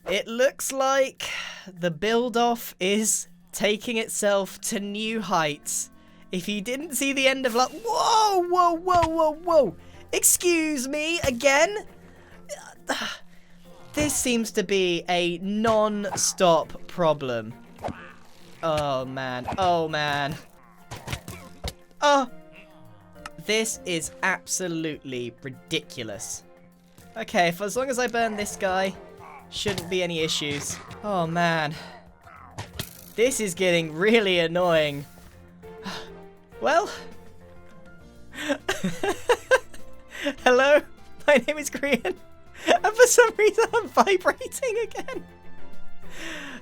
It looks like the build-off is taking itself to new heights. If you didn't see the end of whoa, whoa, whoa, whoa, whoa. Excuse me, again? This seems to be a non-stop problem. Oh, man. Oh, man. Oh. This is absolutely ridiculous. Okay, for as long as I burn this guy, shouldn't be any issues. Oh, man. This is getting really annoying. Well. Hello, my name is Grian, and for some reason I'm vibrating again.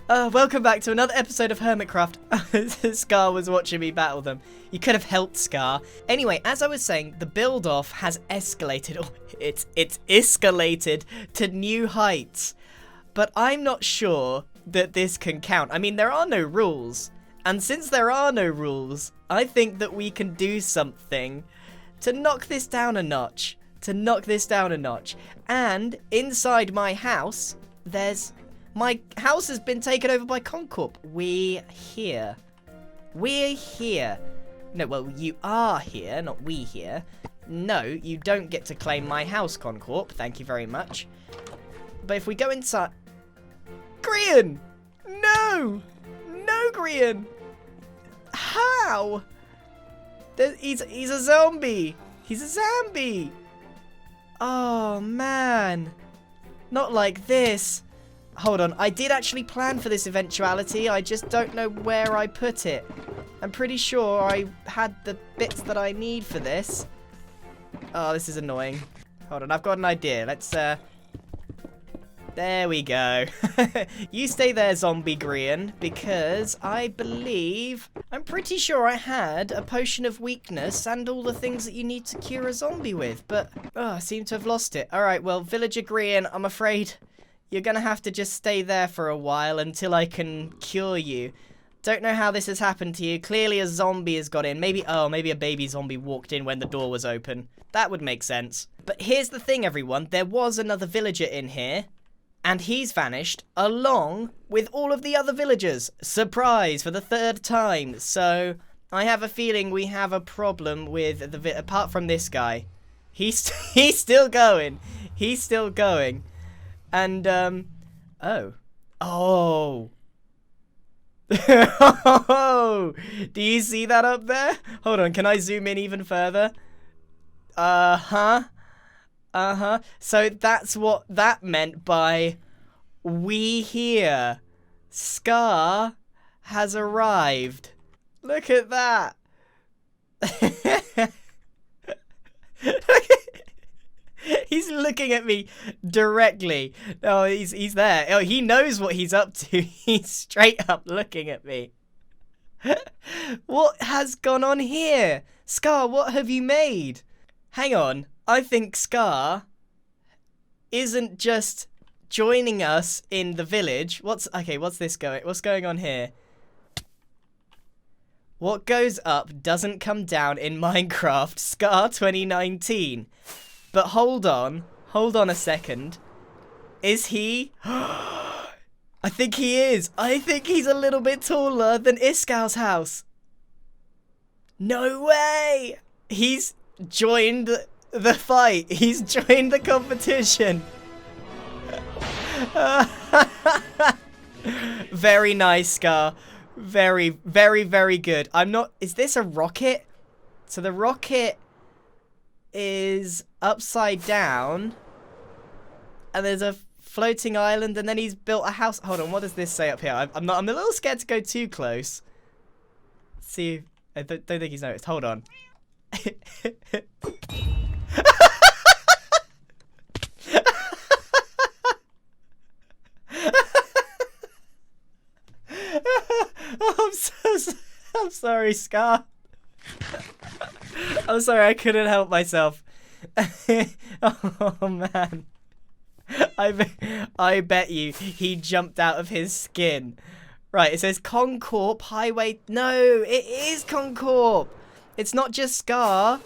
Welcome back to another episode of Hermitcraft. Scar was watching me battle them. You could have helped, Scar. Anyway, as I was saying, the build-off has escalated. Oh, it's escalated to new heights. But I'm not sure that this can count. I mean, there are no rules. And since there are no rules, I think that we can do something to knock this down a notch. And inside my house, my house has been taken over by Concorp. We're here. No, well, you are here, not we here. No, you don't get to claim my house, Concorp. Thank you very much. But if we go inside... Grian! No! No, Grian! How? He's a zombie! He's a zombie! Oh, man. Not like this. Hold on, I did actually plan for this eventuality. I just don't know where I put it. I'm pretty sure I had the bits that I need for this. Oh, this is annoying. Hold on, I've got an idea. Let's, There we go. You stay there, zombie Grian, because I'm pretty sure I had a potion of weakness and all the things that you need to cure a zombie with, but, I seem to have lost it. Alright, well, Villager Grian, I'm afraid you're gonna have to just stay there for a while until I can cure you. Don't know how this has happened to you. Clearly a zombie has got in. Maybe a baby zombie walked in when the door was open. That would make sense. But here's the thing, everyone. There was another villager in here, and he's vanished along with all of the other villagers. Surprise, for the third time. So I have a feeling we have a problem with apart from this guy. He's still going. He's still going. And, oh. Oh, do you see that up there? Hold on, can I zoom in even further? So that's what that meant by we here. Scar has arrived. Look at that. He's looking at me directly. Oh, he's there. Oh, he knows what he's up to. He's straight up looking at me. What has gone on here? Scar, what have you made? Hang on. I think Scar isn't just joining us in the village. What's going on here? What goes up doesn't come down in Minecraft. Scar 2019. But hold on a second. Is he? I think he is. I think he's a little bit taller than Iscal's house. No way! He's joined the fight. He's joined the competition. Very nice, Scar. Very, very, very good. Is this a rocket? So the rocket is upside down, and there's a floating island, and then he's built a house. Hold on, what does this say up here? I'm a little scared to go too close. Let's see, I don't think he's noticed. Hold on. Oh, I'm sorry, Scar. I'm sorry, I couldn't help myself. Oh, man. I bet you he jumped out of his skin. Right, it says Concorp Highway. No, it is Concorp. It's not just Scar.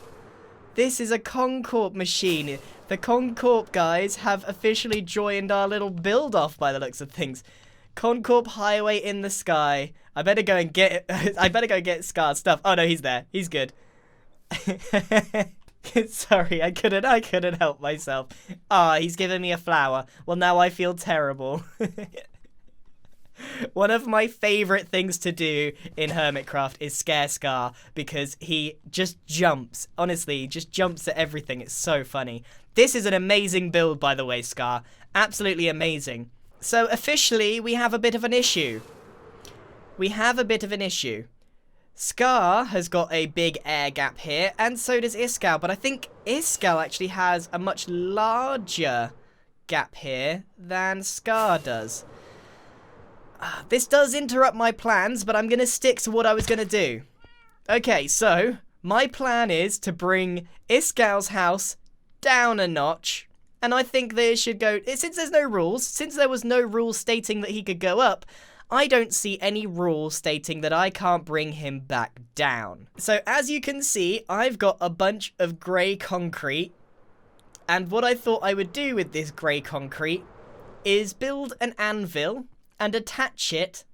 This is a Concorp machine. The Concorp guys have officially joined our little build-off by the looks of things. Concorp highway in the sky. I better go and get I better go get Scar's stuff. Oh no, he's there. He's good. Sorry, I couldn't help myself. He's giving me a flower. Well, now I feel terrible. One of my favorite things to do in Hermitcraft is scare Scar because he just jumps. Honestly, he just jumps at everything. It's so funny. This is an amazing build, by the way, Scar. Absolutely amazing. So, officially, we have a bit of an issue. Scar has got a big air gap here, and so does Iskall, but I think Iskall actually has a much larger gap here than Scar does. This does interrupt my plans, but I'm going to stick to what I was going to do. Okay, so my plan is to bring Iskall's house down a notch, and I think they should go, since there's no rules, since there was no rule stating that he could go up, I don't see any rule stating that I can't bring him back down. So as you can see, I've got a bunch of grey concrete, and what I thought I would do with this grey concrete is build an anvil and attach it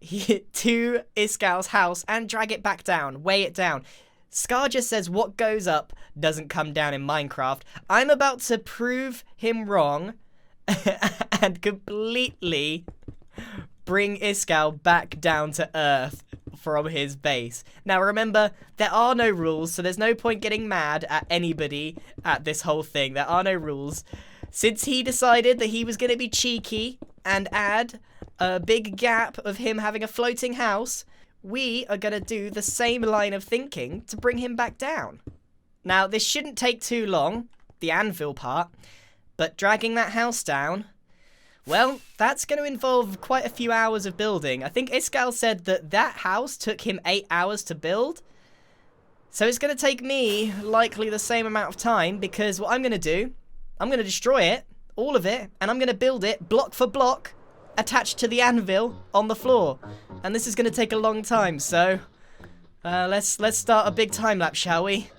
to Iskall's house and drag it back down, weigh it down. Scar just says what goes up doesn't come down in Minecraft. I'm about to prove him wrong and completely bring Iskall back down to earth from his base. Now remember, there are no rules, so there's no point getting mad at anybody at this whole thing. There are no rules. Since he decided that he was going to be cheeky and add a big gap of him having a floating house, we are going to do the same line of thinking to bring him back down. Now, this shouldn't take too long, the anvil part, but dragging that house down, well, that's going to involve quite a few hours of building. I think Iskall said that that house took him 8 hours to build, so it's going to take me likely the same amount of time, because what I'm going to do, I'm going to destroy it, all of it, and I'm going to build it block for block, attached to the anvil on the floor. And this is going to take a long time, so let's start a big time lapse, shall we?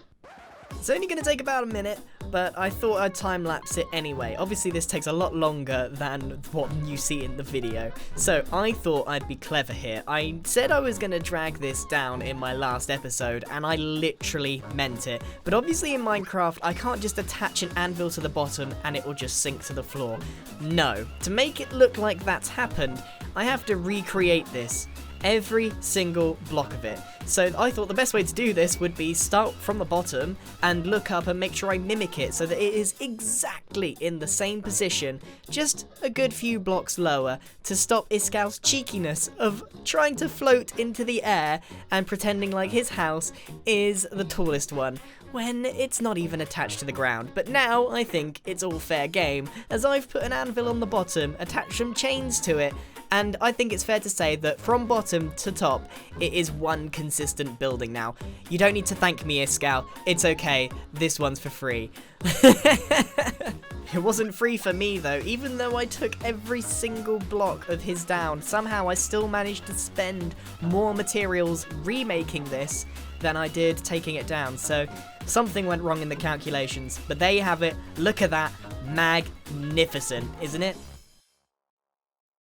It's only going to take about a minute, but I thought I'd time-lapse it anyway. Obviously, this takes a lot longer than what you see in the video, so I thought I'd be clever here. I said I was going to drag this down in my last episode, and I literally meant it. But obviously in Minecraft, I can't just attach an anvil to the bottom and it will just sink to the floor. No. To make it look like that's happened, I have to recreate this. Every single block of it. So I thought the best way to do this would be start from the bottom and look up and make sure I mimic it so that it is exactly in the same position, just a good few blocks lower, to stop Iskall's cheekiness of trying to float into the air and pretending like his house is the tallest one, when it's not even attached to the ground. But now I think it's all fair game, as I've put an anvil on the bottom, attached some chains to it, and I think it's fair to say that from bottom to top, it is one consistent building now. You don't need to thank me, Iskall. It's okay. This one's for free. It wasn't free for me, though. Even though I took every single block of his down, somehow I still managed to spend more materials remaking this than I did taking it down. So something went wrong in the calculations. But there you have it. Look at that. Magnificent, isn't it?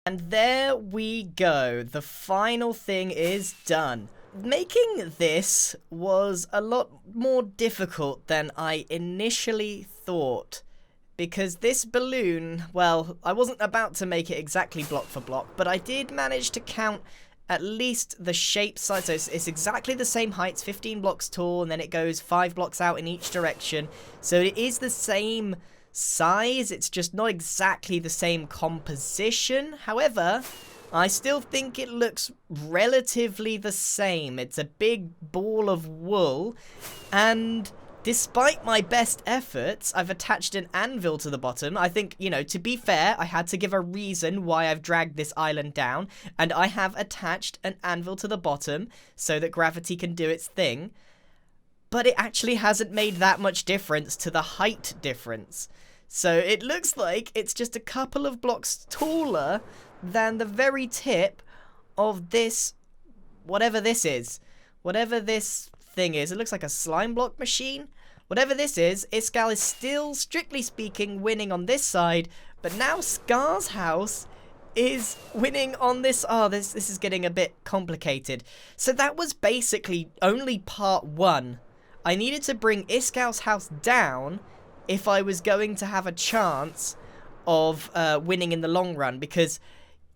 And there we go, the final thing is done. Making this was a lot more difficult than I initially thought, because this balloon, well, I wasn't about to make it exactly block for block, but I did manage to count at least the shape size. So it's exactly the same height, it's 15 blocks tall, and then it goes 5 blocks out in each direction, so it is the same size, it's just not exactly the same composition. However, I still think it looks relatively the same. It's a big ball of wool, and despite my best efforts, I've attached an anvil to the bottom. I think, you know, to be fair, I had to give a reason why I've dragged this island down, and I have attached an anvil to the bottom so that gravity can do its thing. But it actually hasn't made that much difference to the height difference. So it looks like it's just a couple of blocks taller than the very tip of this, whatever this is. Whatever this thing is. It looks like a slime block machine. whatever this is, Iskall is still, strictly speaking, winning on this side, but now Scar's house is winning on this. Oh, this is getting a bit complicated. So that was basically only part 1. I needed to bring Iskall's house down if I was going to have a chance of winning in the long run, because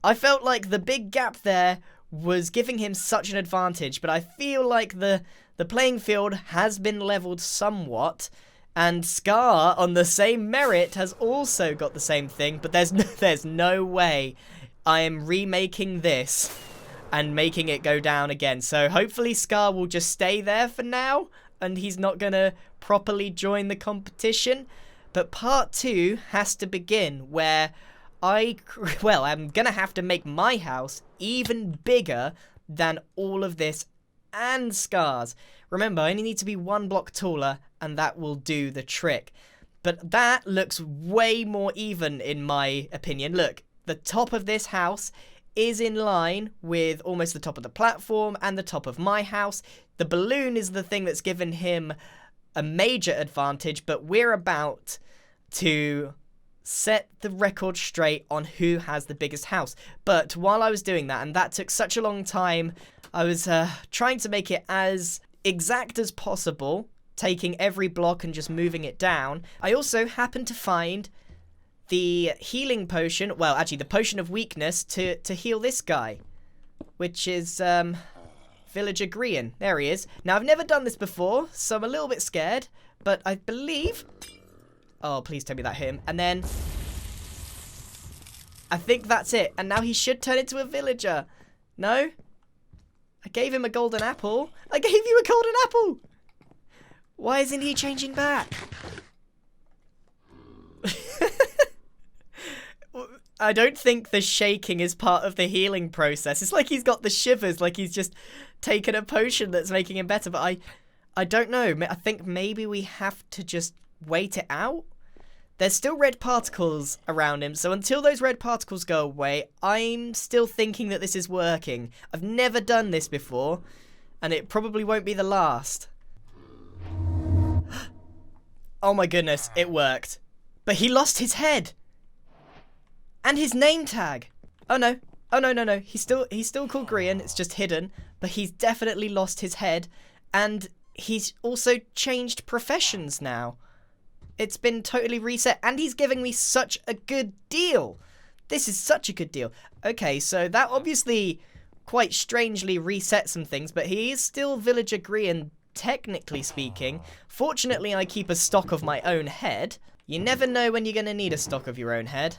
I felt like the big gap there was giving him such an advantage, but I feel like the playing field has been leveled somewhat, and Scar, on the same merit, has also got the same thing, but there's no way I am remaking this and making it go down again. So hopefully Scar will just stay there for now, and he's not going to properly join the competition. But part 2 has to begin, where I'm going to have to make my house even bigger than all of this and Scar's. Remember, I only need to be 1 block taller, and that will do the trick. But that looks way more even, in my opinion. Look, the top of this house is in line with almost the top of the platform and the top of my house. The balloon is the thing that's given him a major advantage, but we're about to set the record straight on who has the biggest house. But while I was doing that, and that took such a long time, I was trying to make it as exact as possible, taking every block and just moving it down. I also happened to find the healing potion, well, actually the potion of weakness to heal this guy, which is villager Grian. There he is. Now, I've never done this before, so I'm a little bit scared, but I believe... Oh, please tell me that hit him. And then... I think that's it. And now he should turn into a villager. No? I gave him a golden apple. I gave you a golden apple! Why isn't he changing back? I don't think the shaking is part of the healing process. It's like he's got the shivers, like he's just taken a potion that's making him better. But I don't know. I think maybe we have to just wait it out. There's still red particles around him, so until those red particles go away, I'm still thinking that this is working. I've never done this before, and it probably won't be the last. Oh my goodness, it worked. But he lost his head. And his name tag. Oh no. Oh no. He's still called Grian, it's just hidden, but he's definitely lost his head, and he's also changed professions now. It's been totally reset, and he's giving me such a good deal. This is such a good deal. Okay, so that obviously quite strangely reset some things, but he is still villager Grian, technically speaking. Fortunately, I keep a stock of my own head. You never know when you're going to need a stock of your own head.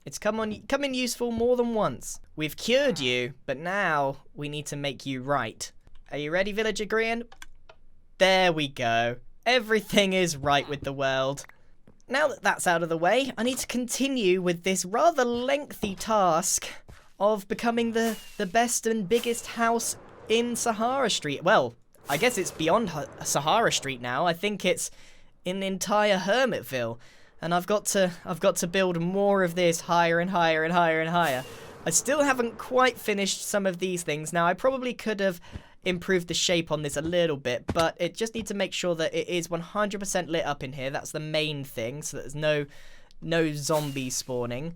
It's come in useful more than once. We've cured you, but now we need to make you right. Are you ready, villager Grian? There we go. Everything is right with the world. Now that that's out of the way, I need to continue with this rather lengthy task of becoming the best and biggest house in Sahara Street. Well, I guess it's beyond Sahara Street now. I think it's in the entire Hermitville. And I've got to build more of this higher and higher and higher and higher. I still haven't quite finished some of these things. Now, I probably could have improved the shape on this a little bit, but it just needs to make sure that it is 100% lit up in here. That's the main thing, so that there's no zombies spawning.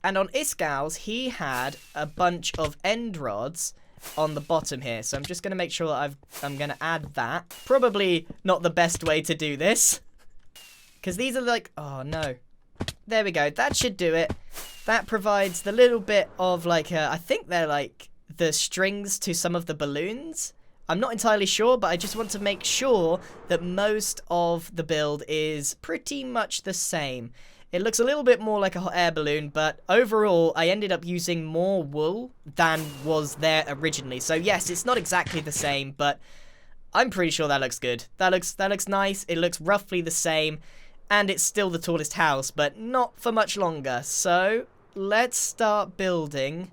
And on Iskall's, he had a bunch of end rods on the bottom here, so I'm just going to make sure that I'm going to add that. Probably not the best way to do this, because these are like, oh no. There we go, that should do it. That provides the little bit of like, I think they're like the strings to some of the balloons. I'm not entirely sure, but I just want to make sure that most of the build is pretty much the same. It looks a little bit more like a hot air balloon, but overall I ended up using more wool than was there originally. So yes, it's not exactly the same, but I'm pretty sure that looks good. That looks nice. It looks roughly the same, and it's still the tallest house, but not for much longer. So let's start building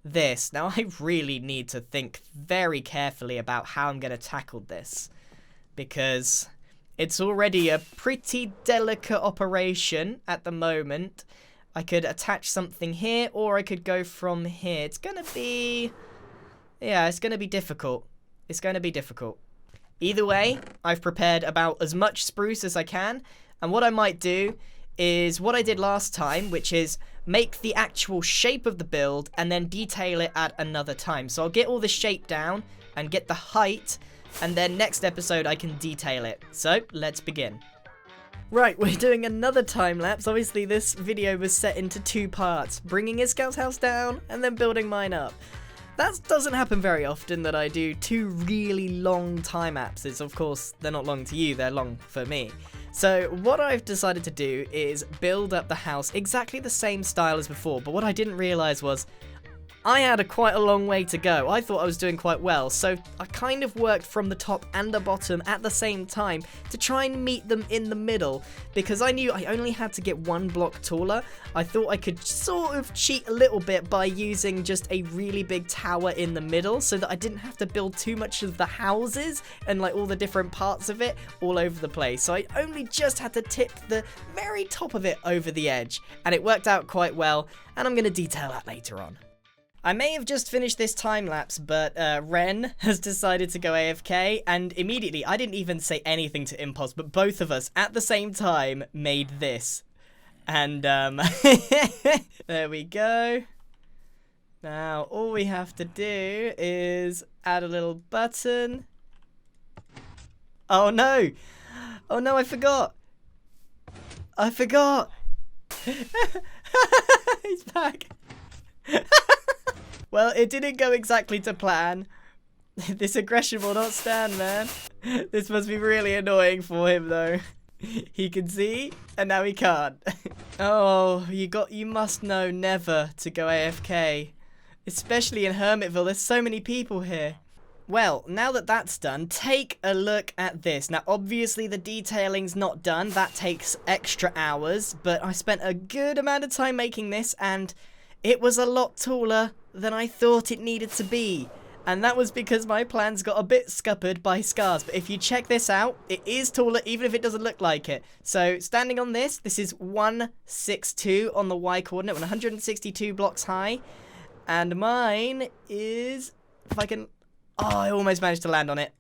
this. Now, I really need to think very carefully about how I'm going to tackle this, because it's already a pretty delicate operation at the moment. I could attach something here, or I could go from here. It's going to be... yeah, it's going to be difficult. It's going to be difficult. Either way, I've prepared about as much spruce as I can, and what I might do is what I did last time, which is make the actual shape of the build and then detail it at another time. So I'll get all the shape down and get the height, and then next episode I can detail it. So let's begin. Right, we're doing another time lapse. Obviously this video was set into 2 parts, bringing Iskal's house down and then building mine up. That doesn't happen very often, that I do 2 really long time lapses. Of course, they're not long to you, they're long for me. So what I've decided to do is build up the house exactly the same style as before, but what I didn't realise was I had quite a long way to go. I thought I was doing quite well, so I kind of worked from the top and the bottom at the same time to try and meet them in the middle, because I knew I only had to get 1 block taller. I thought I could sort of cheat a little bit by using just a really big tower in the middle so that I didn't have to build too much of the houses and like all the different parts of it all over the place. So I only just had to tip the very top of it over the edge, and it worked out quite well, and I'm going to detail that later on. I may have just finished this time lapse, but Ren has decided to go AFK, and immediately, I didn't even say anything to Impulse, but both of us at the same time made this. And there we go. Now all we have to do is add a little button. Oh no! Oh no, I forgot! I forgot! He's back! Well, it didn't go exactly to plan. This aggression will not stand, man. This must be really annoying for him, though. He can see, and now he can't. Oh, you must know never to go AFK. Especially in Hermitville, there's so many people here. Well, now that that's done, take a look at this. Now, obviously, the detailing's not done. That takes extra hours, but I spent a good amount of time making this, and it was a lot taller than I thought it needed to be. And that was because my plans got a bit scuppered by scars. But if you check this out, it is taller even if it doesn't look like it. So standing on this is 162 on the Y coordinate, 162 blocks high. And mine is, if I can, oh, I almost managed to land on it.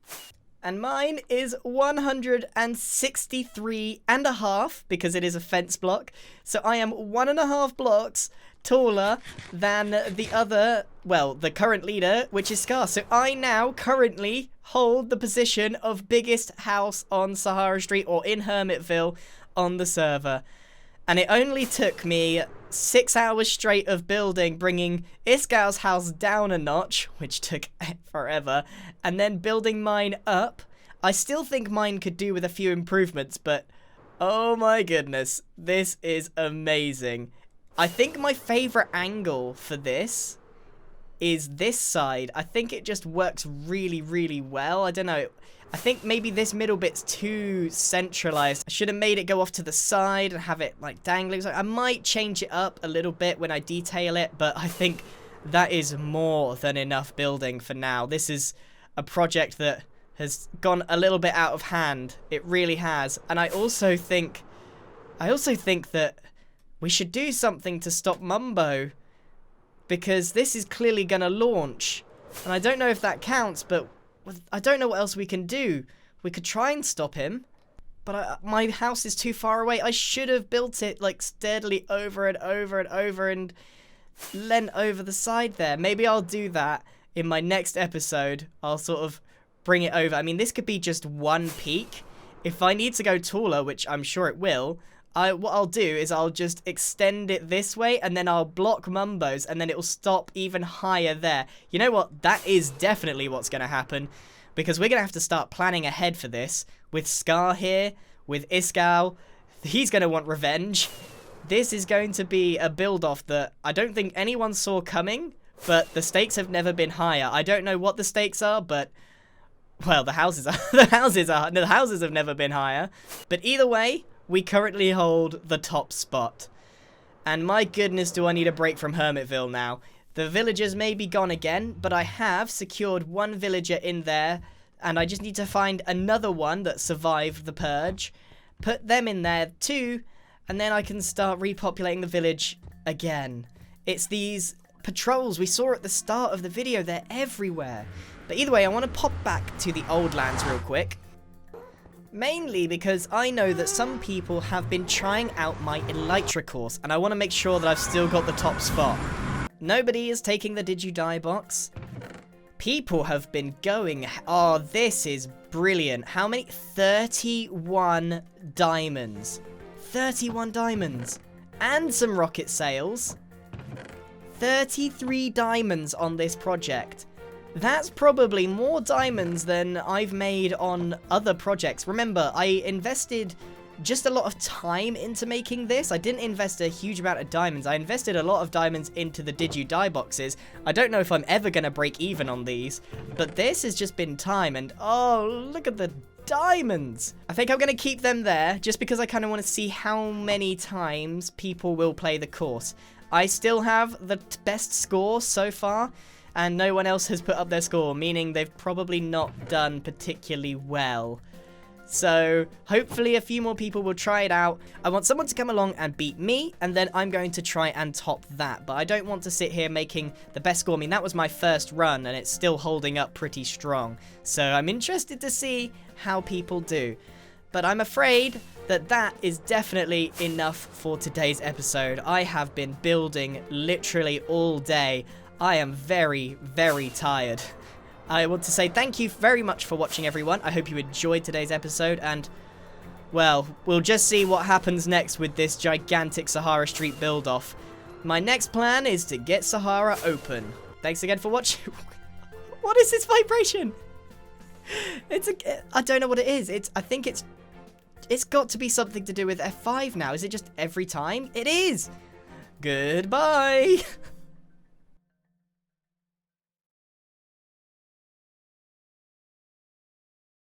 And mine is 163.5 because it is a fence block. So I am 1.5 blocks taller than the other, well, the current leader, which is Scar. So I now currently hold the position of biggest house on Sahara Street, or in Hermitville on the server. And it only took me 6 hours straight of building, bringing Iskal's house down a notch, which took forever, and then building mine up. I still think mine could do with a few improvements, but oh my goodness, this is amazing. I think my favorite angle for this is this side. I think it just works really, really well. I don't know. I think maybe this middle bit's too centralized. I should have made it go off to the side and have it like dangling. So I might change it up a little bit when I detail it, but I think that is more than enough building for now. This is a project that has gone a little bit out of hand. It really has. And I also think that we should do something to stop Mumbo, because this is clearly going to launch. And I don't know if that counts, but I don't know what else we can do. We could try and stop him, but my house is too far away. I should have built it like steadily over and over and over and leant over the side there. Maybe I'll do that in my next episode. I'll sort of bring it over. I mean, this could be just one peak. If I need to go taller, which I'm sure it will, what I'll do is I'll just extend it this way, and then I'll block Mumbo's, and then it will stop even higher there. You know what? That is definitely what's going to happen, because we're going to have to start planning ahead for this. With Scar here, with Iskal, he's going to want revenge. This is going to be a build-off that I don't think anyone saw coming, but the stakes have never been higher. I don't know what the stakes are, but, well, the houses are. The houses have never been higher. But either way, we currently hold the top spot. And my goodness, do I need a break from Hermitville now. The villagers may be gone again, but I have secured one villager in there, and I just need to find another one that survived the purge, put them in there too, and then I can start repopulating the village again. It's these patrols we saw at the start of the video. They're everywhere. But either way, I want to pop back to the old lands real quick. Mainly because I know that some people have been trying out my Elytra course, and I want to make sure that I've still got the top spot. Nobody is taking the Did You Die box. People have been going... Oh, this is brilliant. How many? 31 diamonds. 31 diamonds. And some rocket sails. 33 diamonds on this project. That's probably more diamonds than I've made on other projects. Remember, I invested just a lot of time into making this. I didn't invest a huge amount of diamonds. I invested a lot of diamonds into the Did You Die boxes. I don't know if I'm ever going to break even on these, but this has just been time, and oh, look at the diamonds. I think I'm going to keep them there just because I kind of want to see how many times people will play the course. I still have the best score so far, and no one else has put up their score, meaning they've probably not done particularly well. So hopefully a few more people will try it out. I want someone to come along and beat me, and then I'm going to try and top that. But I don't want to sit here making the best score. I mean, that was my first run, and it's still holding up pretty strong. So I'm interested to see how people do. But I'm afraid that that is definitely enough for today's episode. I have been building literally all day. I am very, very tired. I want to say thank you very much for watching, everyone. I hope you enjoyed today's episode, and, well, we'll just see what happens next with this gigantic Sahara Street build-off. My next plan is to get Sahara open. Thanks again for watching. What is this vibration? I don't know what it is. I think it's got to be something to do with F5 now. Is it just every time? It is! Goodbye!